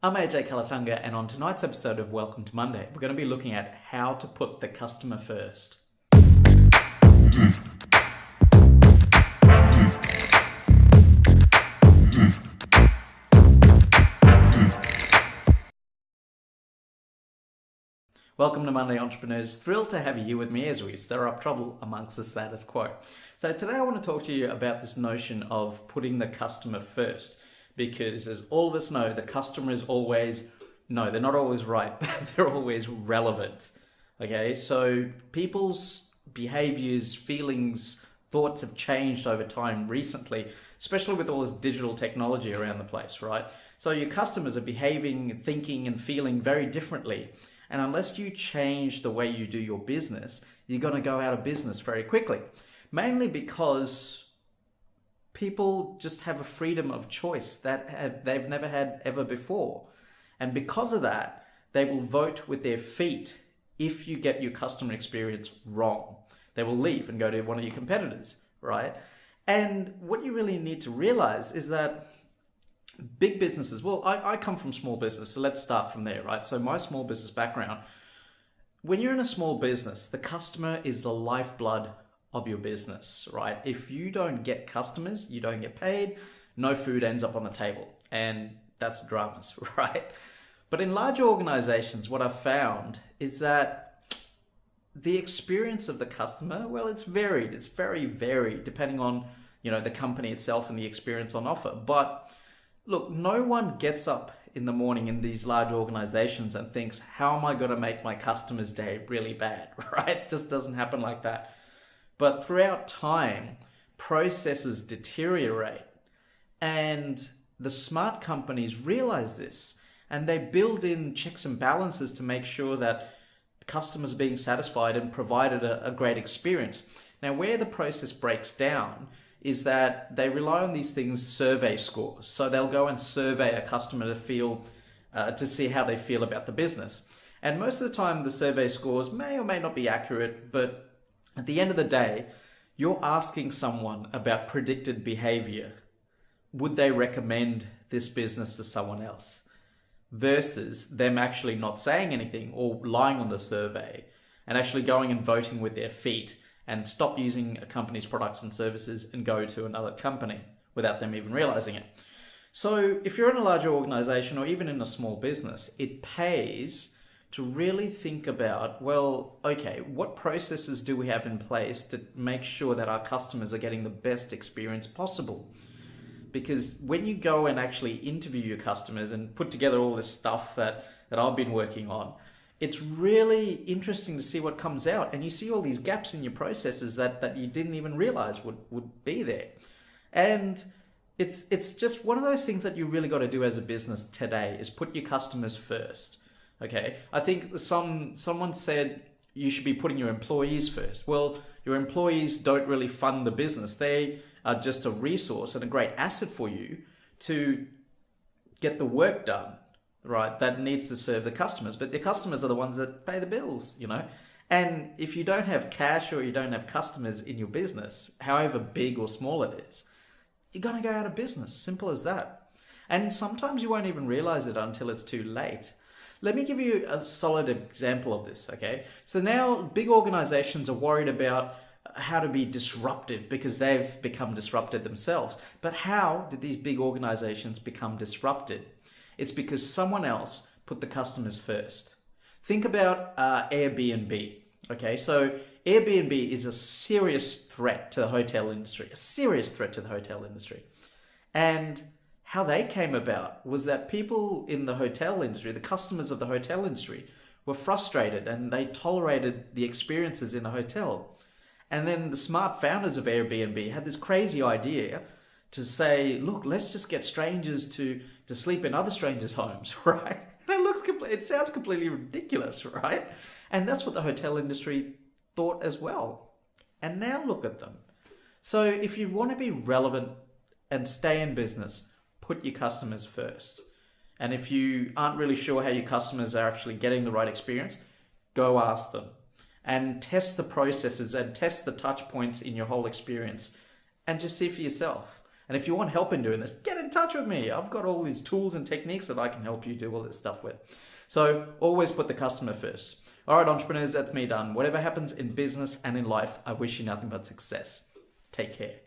I'm AJ Kulatunga, and on tonight's episode of Welcome to Monday, we're going to be looking at how to put the customer first. Welcome to Monday Entrepreneurs. Thrilled to have you here with me as we stir up trouble amongst the status quo. So today I want to talk to you about this notion of putting the customer first. Because as all of us know, the customer is always, no, they're not always right, but they're always relevant. Okay, so people's behaviors, feelings, thoughts have changed over time recently, especially with all this digital technology around the place, right? So your customers are behaving, thinking, and feeling very differently. And unless you change the way you do your business, you're going to go out of business very quickly. Mainly because people just have a freedom of choice that they've never had ever before. And because of that, they will vote with their feet if you get your customer experience wrong. They will leave and go to one of your competitors, right? And what you really need to realize is that big businesses, well, I come from small business, so let's start from there, right? So my small business background, when you're in a small business, the customer is the lifeblood of your business, right? If you don't get customers, you don't get paid, no food ends up on the table. And that's the dramas, right? But in larger organizations, what I've found is that the experience of the customer, well, it's varied. It's very varied depending on, the company itself and the experience on offer. But look, no one gets up in the morning in these large organizations and thinks, how am I going to make my customer's day really bad, right? It just doesn't happen like that. But throughout time, processes deteriorate, and the smart companies realize this, and they build in checks and balances to make sure that customers are being satisfied and provided a great experience. Now, where the process breaks down is that they rely on these things, survey scores. So they'll go and survey a customer to see how they feel about the business. And most of the time, the survey scores may or may not be accurate, but at the end of the day, you're asking someone about predicted behavior. Would they recommend this business to someone else? Versus them actually not saying anything or lying on the survey and actually going and voting with their feet and stop using a company's products and services and go to another company without them even realizing it. So if you're in a larger organization or even in a small business, it pays to really think about, well, okay, what processes do we have in place to make sure that our customers are getting the best experience possible? Because when you go and actually interview your customers and put together all this stuff that I've been working on, it's really interesting to see what comes out. And you see all these gaps in your processes that you didn't even realize would be there. And it's just one of those things that you really got to do as a business today is put your customers first. Okay, I think someone said you should be putting your employees first. Well, your employees don't really fund the business. They are just a resource and a great asset for you to get the work done, right? That needs to serve the customers. But the customers are the ones that pay the bills, And if you don't have cash or you don't have customers in your business, however big or small it is, you're going to go out of business. Simple as that. And sometimes you won't even realize it until it's too late. Let me give you a solid example of this, okay? So now big organizations are worried about how to be disruptive because they've become disrupted themselves. But how did these big organizations become disrupted? It's because someone else put the customers first. Think about Airbnb, okay? So Airbnb is a serious threat to the hotel industry, And how they came about was that people in the hotel industry, the customers of the hotel industry, were frustrated and they tolerated the experiences in a hotel. And then the smart founders of Airbnb had this crazy idea to say, look, let's just get strangers to sleep in other strangers' homes, right? And it sounds completely ridiculous, right? And that's what the hotel industry thought as well. And now look at them. So if you want to be relevant and stay in business, put your customers first. And if you aren't really sure how your customers are actually getting the right experience, go ask them and test the processes and test the touch points in your whole experience and just see for yourself. And if you want help in doing this, get in touch with me. I've got all these tools and techniques that I can help you do all this stuff with. So always put the customer first. All right, entrepreneurs, that's me done. Whatever happens in business and in life, I wish you nothing but success. Take care.